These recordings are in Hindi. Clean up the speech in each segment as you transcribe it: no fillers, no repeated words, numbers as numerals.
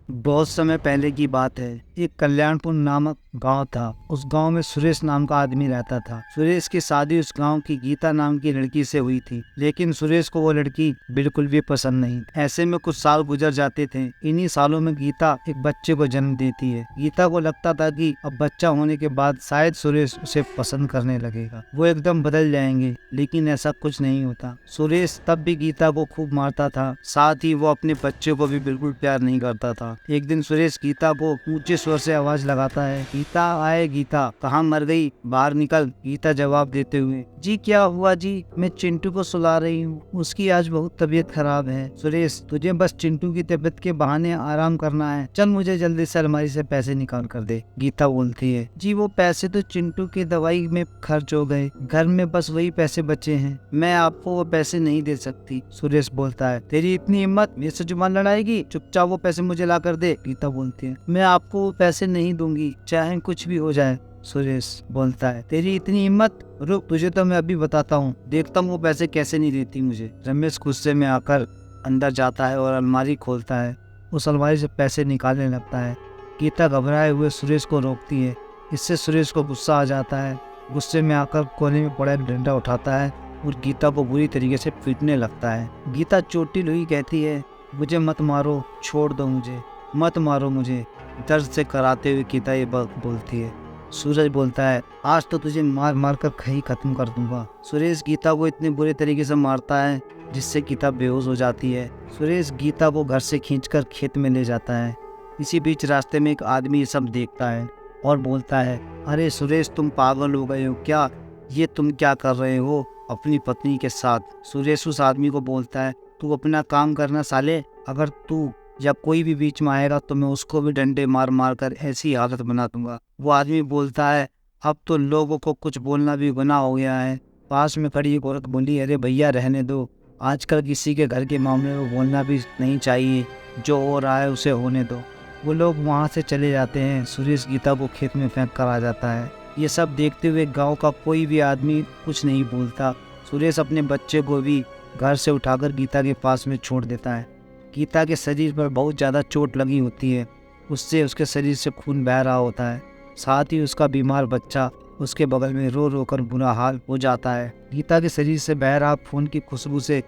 बहुत समय पहले की बात है। एक कल्याणपुर नामक गांव था। उस गांव में सुरेश नाम का आदमी रहता था। सुरेश की शादी उस गांव की गीता नाम की लड़की से हुई थी, लेकिन सुरेश को वो लड़की बिल्कुल भी पसंद नहीं। ऐसे में कुछ साल गुजर जाते थे। इन्हीं सालों में गीता एक बच्चे को जन्म देती है। गीता को लगता था कि अब बच्चा होने के बाद शायद सुरेश उसे पसंद करने लगेगा, वो एकदम बदल जाएंगे, लेकिन ऐसा कुछ नहीं होता। सुरेश तब भी गीता को खूब मारता था, साथ ही वो अपने बच्चे को भी बिल्कुल प्यार नहीं करता था। एक दिन सुरेश गीता को ऊंचे स्वर से आवाज लगाता है, गीता आए गीता, कहाँ मर गई, बाहर निकल। गीता जवाब देते हुए, जी क्या हुआ जी, मैं चिंटू को सुला रही हूँ, उसकी आज बहुत तबीयत खराब है। सुरेश, तुझे बस चिंटू की तबीयत के बहाने आराम करना है, चल मुझे जल्दी से अलमारी से पैसे निकाल कर दे। गीता बोलती है, जी वो पैसे तो चिंटू की दवाई में खर्च हो गए, घर में बस वही पैसे बचे हैं, मैं आपको वो पैसे नहीं दे सकती। सुरेश बोलता है, तेरी इतनी हिम्मत, मेरे से जुबान लड़ाएगी, चुपचाप वो पैसे मुझे ला कर दे। गीता बोलती है, मैं आपको वो पैसे नहीं दूंगी, चाहे कुछ भी हो जाए। सुरेश बोलता है, तेरी इतनी हिम्मत, रुक तुझे तो मैं अभी बताता हूँ, देखता हूँ वो पैसे कैसे नहीं देती मुझे। रमेश गुस्से में आकर अंदर जाता है और अलमारी खोलता है। उस अलमारी से पैसे निकालने लगता है। गीता घबराए हुए सुरेश को रोकती है। इससे सुरेश को गुस्सा आ जाता है। गुस्से में आकर कोने में पड़ा डंडा उठाता है और गीता को बुरी तरीके से पीटने लगता है। गीता चोटिल हुई कहती है, मुझे मत मारो, छोड़ दो मुझे, मत मारो मुझे। दर्द से कराते हुए गीता ये बात बोलती है। सूरज बोलता है, आज तो तुझे मार मार कर कहीं खत्म कर दूंगा। सुरेश गीता को इतने बुरे तरीके से मारता है जिससे गीता बेहोश हो जाती है। सुरेश गीता को घर से खींचकर खेत में ले जाता है। इसी बीच रास्ते में एक आदमी ये सब देखता है और बोलता है, अरे सुरेश, तुम पागल हो गए हो क्या, ये तुम क्या कर रहे हो अपनी पत्नी के साथ। सुरेश उस आदमी को बोलता है, तू अपना काम करना साले, अगर तू या कोई भी बीच में आएगा तो मैं उसको भी डंडे मार मार कर ऐसी हालत बना दूंगा। वो आदमी बोलता है, अब तो लोगों को कुछ बोलना भी गुनाह हो गया है। पास में खड़ी एक औरत बोली, अरे भैया रहने दो, आजकल किसी के घर के मामले में बोलना भी नहीं चाहिए, जो हो रहा है उसे होने दो। वो लोग वहाँ से चले जाते हैं। सुरेश गीता को खेत में फेंक कर आ जाता है। ये सब देखते हुए गांव का कोई भी आदमी कुछ नहीं बोलता। सुरेश अपने बच्चे को भी घर से उठाकर गीता के पास में छोड़ देता है। गीता के शरीर पर बहुत ज़्यादा चोट लगी होती है, उससे उसके शरीर से खून बह रहा होता है। साथ ही उसका बीमार बच्चा उसके बगल में रो रो कर बुरा हाल हो जाता है। गीता के शरीर से बह रहा खून की खुशबू से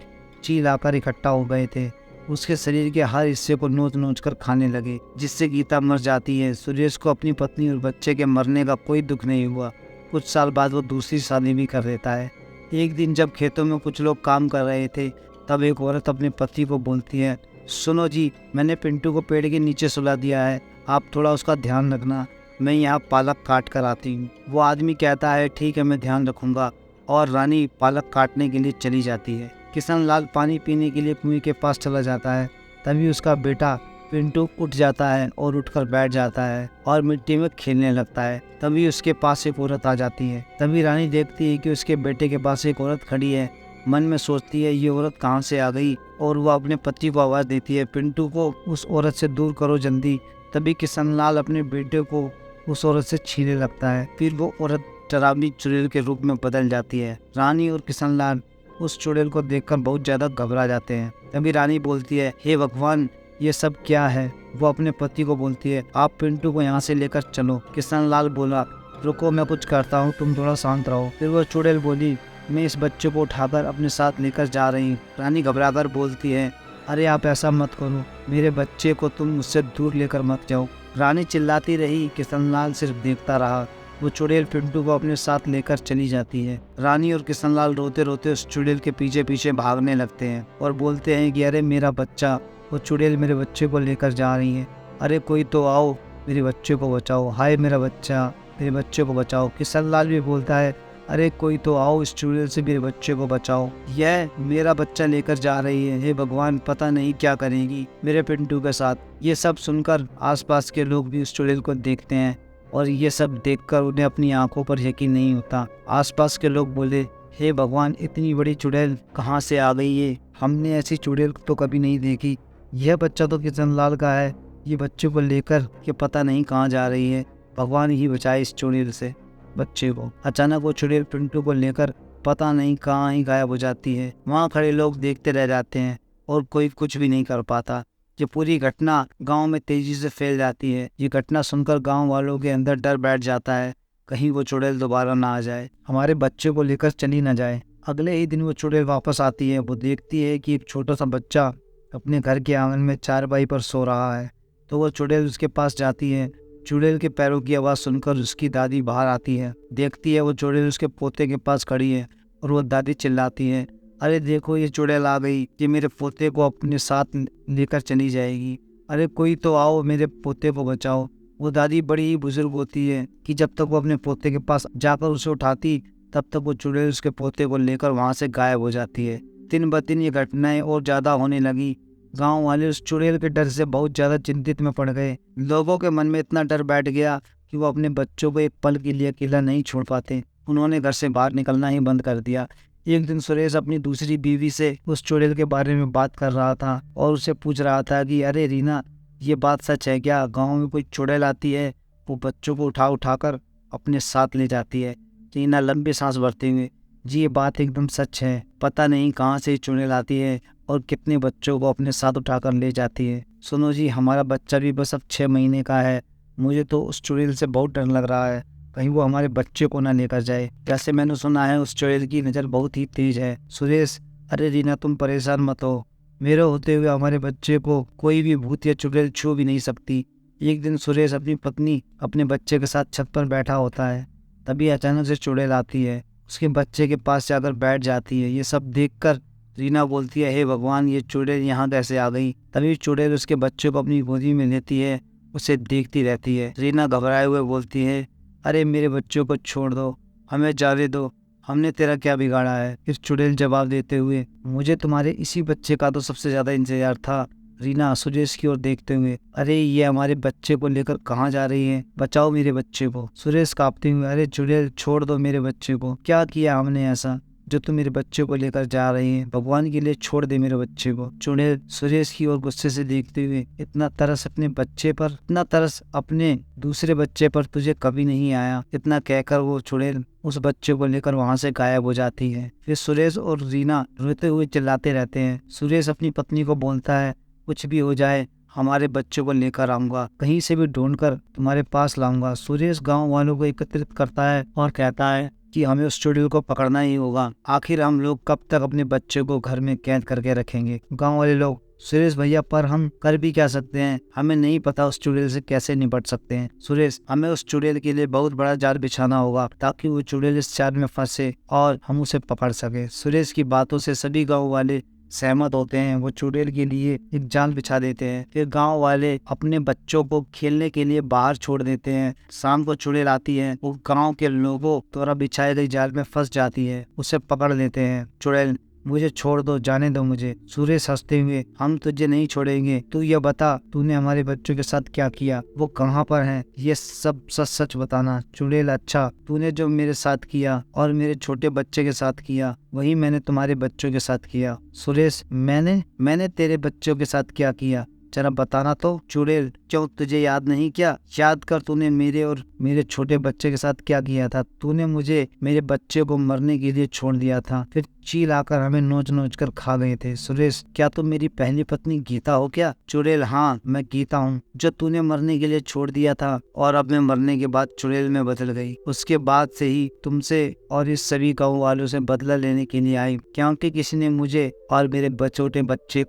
चील आकर इकट्ठा हो गए थे। उसके शरीर के हर हिस्से को नोच नोच कर खाने लगे, जिससे गीता मर जाती है। सुरेश को अपनी पत्नी और बच्चे के मरने का कोई दुख नहीं हुआ। कुछ साल बाद वो दूसरी शादी भी कर देता है। एक दिन जब खेतों में कुछ लोग काम कर रहे थे, तब एक औरत अपने पति को बोलती है, सुनो जी, मैंने पिंटू को पेड़ के नीचे सुला दिया है, आप थोड़ा उसका ध्यान रखना, मैं यहाँ पालक काट कर आती हूँ। वो आदमी कहता है, ठीक है मैं ध्यान रखूँगा, और रानी पालक काटने के लिए चली जाती है। किशन लाल पानी पीने के लिए कुएं के पास चला जाता है। तभी उसका बेटा पिंटू उठ जाता है और उठकर बैठ जाता है और मिट्टी में खेलने लगता है। तभी उसके पास एक औरत आ जाती है। तभी रानी देखती है कि उसके बेटे के पास एक औरत खड़ी है। मन में सोचती है, ये औरत कहाँ से आ गई, और वह अपने पति को आवाज़ देती है, पिंटू को उस औरत से दूर करो जल्दी। तभी किशन लाल अपने बेटे को उस औरत से छीनने लगता है। फिर वो औरत डरावनी चुड़ैल के रूप में बदल जाती है। रानी और किशन लाल उस चुड़ैल को देखकर बहुत ज़्यादा घबरा जाते हैं। तभी रानी बोलती है, हे भगवान, ये सब क्या है। वो अपने पति को बोलती है, आप पिंटू को यहाँ से लेकर चलो। किशन लाल बोला, रुको मैं कुछ करता हूँ, तुम थोड़ा शांत रहो। फिर वो चुड़ैल बोली, मैं इस बच्चे को उठाकर अपने साथ लेकर जा रही हूँ। रानी घबराकर बोलती है, अरे आप ऐसा मत करो, मेरे बच्चे को तुम मुझसे दूर लेकर मत जाओ। रानी चिल्लाती रही, किशन लाल सिर्फ देखता रहा। वो चुड़ैल पिंटू को अपने साथ लेकर चली जाती है। रानी और किशन लाल रोते रोते उस चुड़ैल के पीछे पीछे भागने लगते हैं और बोलते हैं कि अरे मेरा बच्चा, वो चुड़ैल मेरे बच्चे को लेकर जा रही है, अरे कोई तो आओ, मेरे बच्चे को बचाओ, हाय मेरा बच्चा, मेरे बच्चे को बचाओ। किशन लाल भी बोलता है, अरे कोई तो आओ, इस चुड़ैल से मेरे बच्चे को बचाओ, यह मेरा बच्चा लेकर जा रही है, हे भगवान पता नहीं क्या करेगी मेरे पिंटू के साथ। ये सब सुनकर आसपास के लोग भी उस चुड़ैल को देखते हैं और ये सब देखकर उन्हें अपनी आंखों पर यकीन नहीं होता। आसपास के लोग बोले, हे भगवान, इतनी बड़ी चुड़ैल कहाँ से आ गई है, हमने ऐसी चुड़ैल तो कभी नहीं देखी। यह बच्चा तो किशन लाल का है, ये बच्चे को लेकर के पता नहीं कहाँ जा रही है, भगवान ही बचाए इस चुड़ैल से बच्चे को। अचानक वो चुड़ैल पिंटू को लेकर पता नहीं कहाँ ही गायब हो जाती है। वहाँ खड़े लोग देखते रह जाते हैं और कोई कुछ भी नहीं कर पाता। ये पूरी घटना गांव में तेजी से फैल जाती है। ये घटना सुनकर गांव वालों के अंदर डर बैठ जाता है, कहीं वो चुड़ैल दोबारा ना आ जाए, हमारे बच्चे को लेकर चली ना जाए। अगले ही दिन वो चुड़ैल वापस आती है। वो देखती है कि एक छोटा सा बच्चा अपने घर के आंगन में चारपाई पर सो रहा है। तो वो चुड़ैल उसके पास जाती है। चुड़ैल के पैरों की आवाज़ सुनकर उसकी दादी बाहर आती है। देखती है वो चुड़ैल उसके पोते के पास खड़ी है और वो दादी चिल्लाती है, अरे देखो ये चुड़ैल आ गई, ये मेरे पोते को अपने साथ लेकर चली जाएगी। अरे कोई तो आओ, मेरे पोते को बचाओ। वो दादी बड़ी ही बुजुर्ग होती है कि जब तक वो अपने पोते के पास जाकर उसे उठाती, तब तक वो चुड़ैल उसके पोते को लेकर वहाँ से गायब हो जाती है। दिन ब दिन ये घटनाएं और ज़्यादा होने लगी। गांव वाले उस चुड़ैल के डर से बहुत ज़्यादा चिंतित में पड़ गए। लोगों के मन में इतना डर बैठ गया कि वो अपने बच्चों को एक पल के लिए अकेला नहीं छोड़ पाते। उन्होंने घर से बाहर निकलना ही बंद कर दिया। एक दिन सुरेश अपनी दूसरी बीवी से उस चुड़ैल के बारे में बात कर रहा था और उससे पूछ रहा था कि अरे रीना, ये बात सच है क्या? गांव में कोई चुड़ैल आती है, वो बच्चों को उठा उठाकर अपने साथ ले जाती है। रीना लंबी सांस भरते हुए, जी ये बात एकदम सच है। पता नहीं कहाँ से चुड़ैल आती है और कितने बच्चों को अपने साथ उठाकर ले जाती है। सुनो जी, हमारा बच्चा भी बस अब 6 महीने का है। मुझे तो उस चुड़ैल से बहुत डर लग रहा है, कहीं वो हमारे बच्चे को ना लेकर जाए। वैसे मैंने सुना है उस चुड़ैल की नज़र बहुत ही तेज है। सुरेश, अरे रीना तुम परेशान मत हो, मेरे होते हुए हमारे बच्चे को कोई भी भूत या चुड़ैल छू भी नहीं सकती। एक दिन सुरेश अपनी पत्नी अपने बच्चे के साथ छत पर बैठा होता है। तभी अचानक से चुड़ैल आती है, उसके बच्चे के पास जाकर बैठ जाती है। ये सब देखकर रीना बोलती है, हे भगवान, ये चुड़ैल यहाँ कैसे आ गई? तभी चुड़ैल उसके बच्चे को अपनी गोदी में लेती है, उसे देखती रहती है। रीना घबराए हुए बोलती है, अरे मेरे बच्चों को छोड़ दो, हमें जाने दो, हमने तेरा क्या बिगाड़ा है? इस चुड़ैल जवाब देते हुए, मुझे तुम्हारे इसी बच्चे का तो सबसे ज्यादा इंतजार था। रीना सुरेश की ओर देखते हुए, अरे ये हमारे बच्चे को लेकर कहाँ जा रही है? बचाओ मेरे बच्चे को। सुरेश कांपते हुए, अरे चुड़ैल छोड़ दो मेरे बच्चे को, क्या किया हमने ऐसा जो तुम मेरे बच्चे को लेकर जा रही है? भगवान के लिए छोड़ दे मेरे बच्चे को। चुड़ैल सुरेश की ओर गुस्से से देखते हुए, इतना तरस अपने बच्चे पर, इतना तरस अपने दूसरे बच्चे पर तुझे कभी नहीं आया। इतना कहकर वो चुड़ैल उस बच्चे को लेकर वहां से गायब हो जाती है। फिर सुरेश और रीना रोते हुए चिल्लाते रहते हैं। सुरेश अपनी पत्नी को बोलता है, कुछ भी हो जाए हमारे बच्चे को लेकर आऊंगा, कहीं से भी ढूंढकर तुम्हारे पास लाऊंगा। सुरेश गांव वालों को एकत्रित करता है और कहता है कि हमें उस चुड़ैल को पकड़ना ही होगा। आखिर हम लोग कब तक अपने बच्चे को घर में कैद करके रखेंगे? गांव वाले लोग, सुरेश भैया, पर हम कर भी क्या सकते हैं? हमें नहीं पता उस चुड़ैल से कैसे निपट सकते हैं। सुरेश, हमें उस चुड़ैल के लिए बहुत बड़ा जाल बिछाना होगा ताकि वो चुड़ैल इस जाल में फंसे और हम उसे पकड़ सके। सुरेश की बातों से सभी गाँव वाले सहमत होते हैं। वो चुड़ैल के लिए एक जाल बिछा देते हैं। फिर गांव वाले अपने बच्चों को खेलने के लिए बाहर छोड़ देते हैं। शाम को चुड़ैल आती है, वो गांव के लोगों द्वारा बिछाए गए जाल में फंस जाती है, उसे पकड़ लेते हैं। चुड़ैल, मुझे छोड़ दो, जाने दो मुझे। सुरेश हंसते हुए, हम तुझे नहीं छोड़ेंगे। तू ये बता, तूने हमारे बच्चों के साथ क्या किया? वो कहाँ पर हैं? ये सब सच सच बताना। चुड़ैल, अच्छा, तूने जो मेरे साथ किया और मेरे छोटे बच्चे के साथ किया, वही मैंने तुम्हारे बच्चों के साथ किया। सुरेश, मैंने तेरे बच्चों के साथ क्या किया? जरा बताना तो। चुड़ैल, क्यों तुझे याद नहीं क्या? याद कर, तूने मेरे और मेरे छोटे बच्चे के साथ क्या किया था। तूने मुझे मेरे बच्चे को मरने के लिए छोड़ दिया था, फिर चील आकर हमें नोच नोच कर खा गए थे। सुरेश, क्या तुम मेरी पहली पत्नी गीता हो क्या? चुड़ैल, हाँ, मैं गीता हूँ, जो तूने मरने के लिए छोड़ दिया था और अब मैं मरने के बाद चुड़ैल में बदल गई। उसके बाद से ही तुमसे और इस सभी गाँव वालों से बदला लेने के लिए आई, क्योंकि किसी ने मुझे और मेरे छोटे बच्चे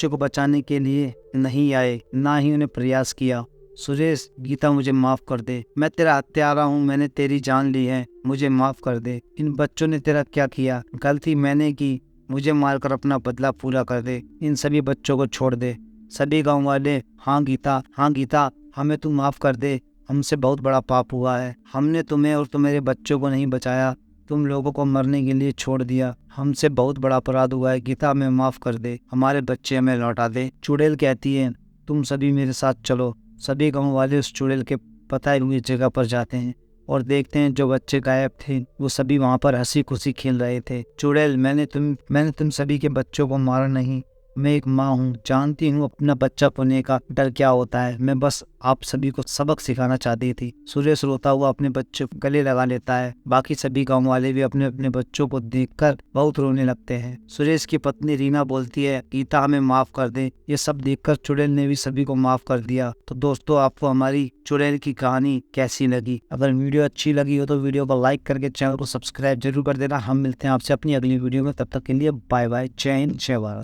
को बचाने के लिए नहीं आए, ना ही उन्हें प्रयास किया। सुरेश, गीता, मुझे माफ कर दे, मैं तेरा हत्यारा हूँ, मैंने तेरी जान ली है, मुझे माफ कर दे। इन बच्चों ने तेरा क्या किया? गलती मैंने की, मुझे मारकर अपना बदला पूरा कर दे, इन सभी बच्चों को छोड़ दे। सभी गाँव वाले, हाँ गीता, हमें तू माफ कर दे, हमसे बहुत बड़ा पाप हुआ है, हमने तुम्हें और तुम्हारे बच्चों को नहीं बचाया, तुम लोगों को मरने के लिए छोड़ दिया, हमसे बहुत बड़ा अपराध हुआ है, गीता हमें माफ कर दे, हमारे बच्चे हमें लौटा दे। चुड़ैल कहती है, तुम सभी मेरे साथ चलो। सभी गाँव वाले उस चुड़ैल के बताई हुई जगह पर जाते हैं और देखते हैं जो बच्चे गायब थे वो सभी वहाँ पर हंसी खुशी खेल रहे थे। चुड़ैल, मैंने तुम सभी के बच्चों को मारा नहीं, मैं एक माँ हूँ, जानती हूँ अपना बच्चा खोने का डर क्या होता है। मैं बस आप सभी को सबक सिखाना चाहती थी। सुरेश रोता हुआ अपने बच्चे को गले लगा लेता है। बाकी सभी गांव वाले भी अपने अपने बच्चों को देखकर बहुत रोने लगते हैं। सुरेश की पत्नी रीना बोलती है, गीता हमें माफ कर दे। ये सब देखकर चुड़ैल ने भी सभी को माफ कर दिया। तो दोस्तों, आपको हमारी चुड़ैल की कहानी कैसी लगी? अगर वीडियो अच्छी लगी हो तो वीडियो को लाइक करके चैनल को सब्सक्राइब जरूर कर देना। हम मिलते हैं आपसे अपनी अगली वीडियो में, तब तक के लिए बाय बाय। जय हिंद, जय भारत।